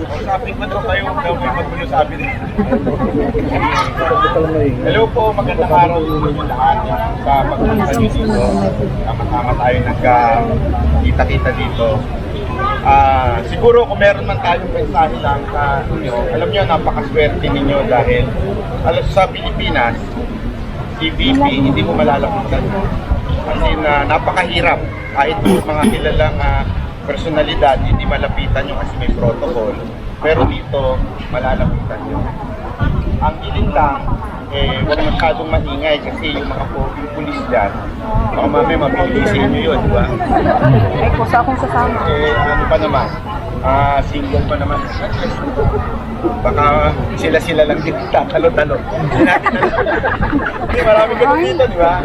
Usapin ko daw kayo kung daw may magulo sa amin. Hello po, magandang araw po inyo lahat sa pagpunta nyo dito. Tama-tama tayo nagkita-kita dito. Siguro kung meron man tayong mensahe lang sa inyo, alam nyo, napakaswerte ninyo dahil alam sa Pilipinas, si VP hindi mo malalapitan. Kasi napakahirap kahit mga kilalang personalidad, hindi malapitan nyo kasi may protocol. Pero dito, malalapitan nyo. Ang iling lang, huwag masyadong maingay kasi yung mga pulis dyan, baka mamay mabili sa inyo yun, di ba? Kusa akong sasama. Ano pa naman? Single pa naman. Baka sila-sila lang din tatalo-talo. Hindi, marami ganun dito, di ba?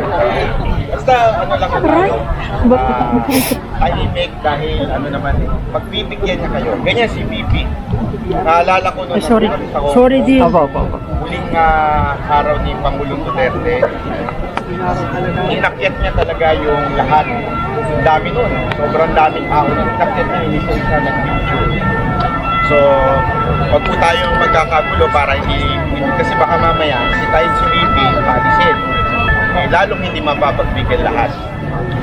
Basta ano lang tayo, tahimik dahil ano naman, pagbibigyan niya kayo. Ganyan si VP. Naalala ko noon, Sorry, di. Huling araw ni Pangulong Duterte, inakyat niya talaga yung lahat. Ang dami nun, sobrang daming tao. Inakyat niya yung isa ng picture. So, wag po tayong magkakagulo para hindi kasi baka mamaya, si tayo si VP, palisin. Lalong hindi mapapagbigay lahat.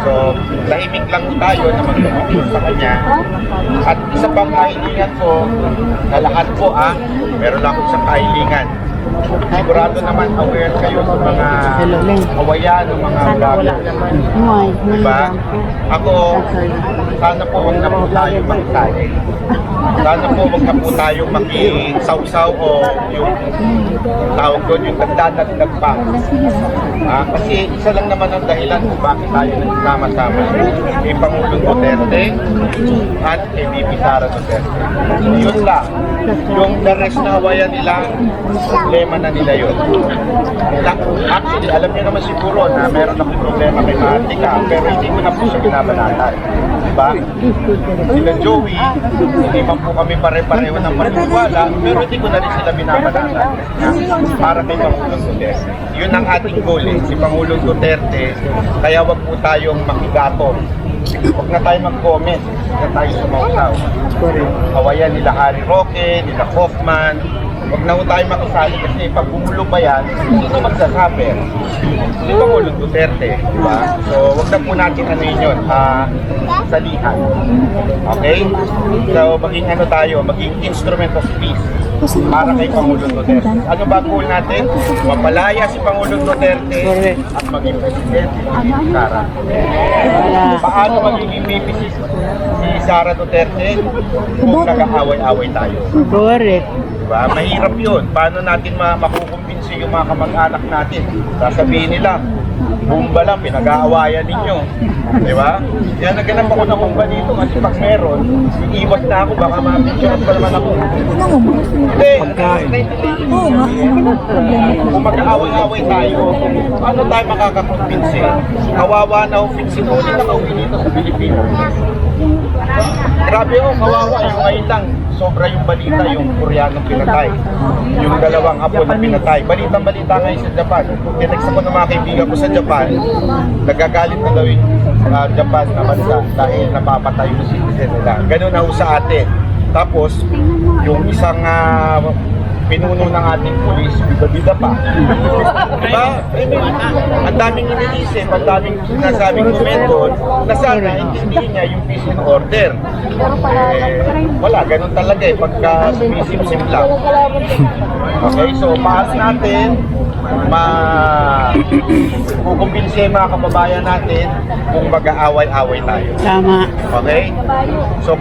So, tahimik lang tayo na magtutulong sa kanya. At isa pang kahilingan ko, na lahat po meron lang akong isang kahilingan. Sigurado naman aware kayo sa mga awayan, ng mga vlogger. Diba? Ako, sana po huwag na po tayo makisali. Sana po huwag na po tayo makisawsaw o yung tawag doon, yung nagdadagdag pa. Kasi isa lang naman ang dahilan kung bakit tayo nagsama-sama. Kay Pangulong Duterte at kay VP Sara Duterte. Yun lang. Yung the rest na awayan nila, problema na nila yun. Actually, alam niyo naman siguro na meron akong problema kay Maharlika, pero hindi ko na po siya binabanatan. Diba? Sila Joey, hindi man po kami pare-pareho ng paniniwala, pero hindi ko na rin sila binabanatan. Para kay Pangulong Duterte. Yun ang ating goal si Pangulong Duterte, kaya wag po tayong makigatong. Huwag na tayo mag-comment, huwag na tayo sumausaw. Awayan nila Harry Roque, nila Hoffman, huwag na po tayo makisali kasi pag bumulo pa yan, sino magsasabi? Si Pangulong Duterte, diba? So, huwag na po natin ano yun, salihan. Okay? So, maging ano tayo, maging instrument of peace para kay Pangulong Duterte. Ano ba goal natin? Mapalaya si Pangulong Duterte at maging presidente si Sara. Paano magiging VP si Sara Duterte kung nag-aaway-away tayo? Correct. Diba? Mahirap yun. Paano natin makukumbinsi yung mga kamag-anak natin? Sasabihin nila, bomba lang, pinag-aawayan ninyo. Diba? Kaya naganap ako ng bomba dito kasi pag meron, iiwas na ako, baka ma-picture pa naman ako. Hindi, kung mag-aaway-aaway tayo, paano tayo makakakumbinsi? Kawawa na ofensin, uli na kauwi dito sa Pilipinas. Grabe kawawa yung ngayon lang. Sobra yung balita, yung Koreanong pinatay. Yung dalawang apo na pinatay. Balita ngayon sa Japan. Tinext ako ng mga kaibigan ko sa Japan, nagagalit na daw yung Japan na bansa dahil napapatay yung citizen nila. Ganun na ho sa atin. Tapos, yung isang pinuno ng ating polis, bida-bida pa. Diba? Ang daming iniisip, ang daming sinasabing komento na sana intindihin niya yung peace and order. Wala, ganun talaga pagka sumisim-sim lang. Okay, so paas natin, kukumbinsi mga kababayan natin kung mag-aaway-aaway tayo. Tama. Okay? So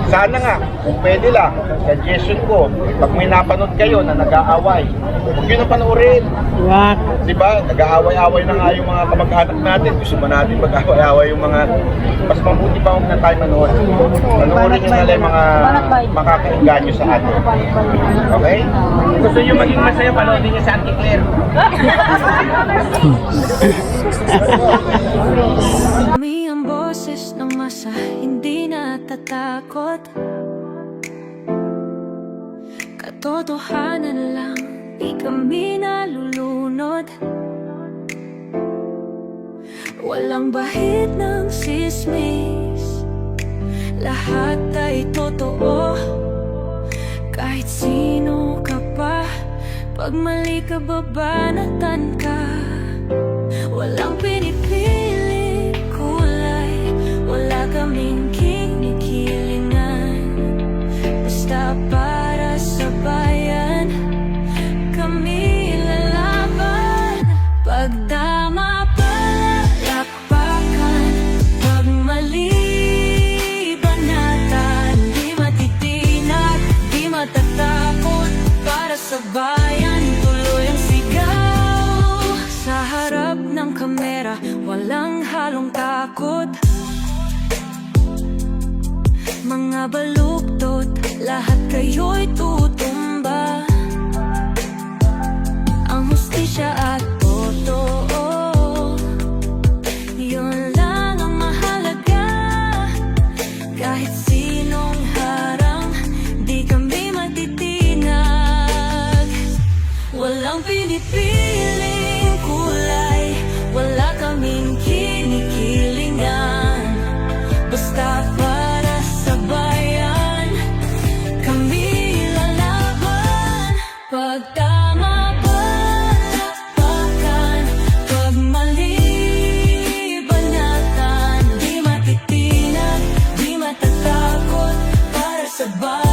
sana nga, kung pwede lang, suggestion ko, pag may napanood kayo na nag-aaway, huwag nyo na panoorin. Wak. Diba? Nag-aaway-aaway na nga yung mga kamag-anak natin. Gusto ba natin mag-aaway-aaway yung mga mas mabuti pa huwag na tayo manood. Panoorin nyo na lang yung mga makakainganyo sa atin. Okay? Gusto nyo maging masaya, panoodin nyo sa Auntie Claire. Kami ang boses ng masa, hindi natatakot. Katotohanan lang, di kami nalulunod. Walang bahid ng sismis, lahat ay totoo. Pag mali ka, babanatan ka. Walang pinipili kulay, wala kaming kinikilingan. Basta para sa bayan, kami lalaban. Pag tama palakpakan, pag mali banatan. Di matitinag, di matatakot, para sa bayan tuloy ang sigaw. Sa harap ng kamera, walang halong takot. Mga baluktot, lahat kayo'y tutumba. Ang hustisya at totoo, yun lang ang mahalaga. Kahit sinong harang, di kami matitinag. Walang pinipiling kulay, wala kaming kinikilingan. Basta para sa bayan, kami lalaban. Pag tama palakpakan, pag mali banatan. Di matitinag, di matatakot, para sa bayan.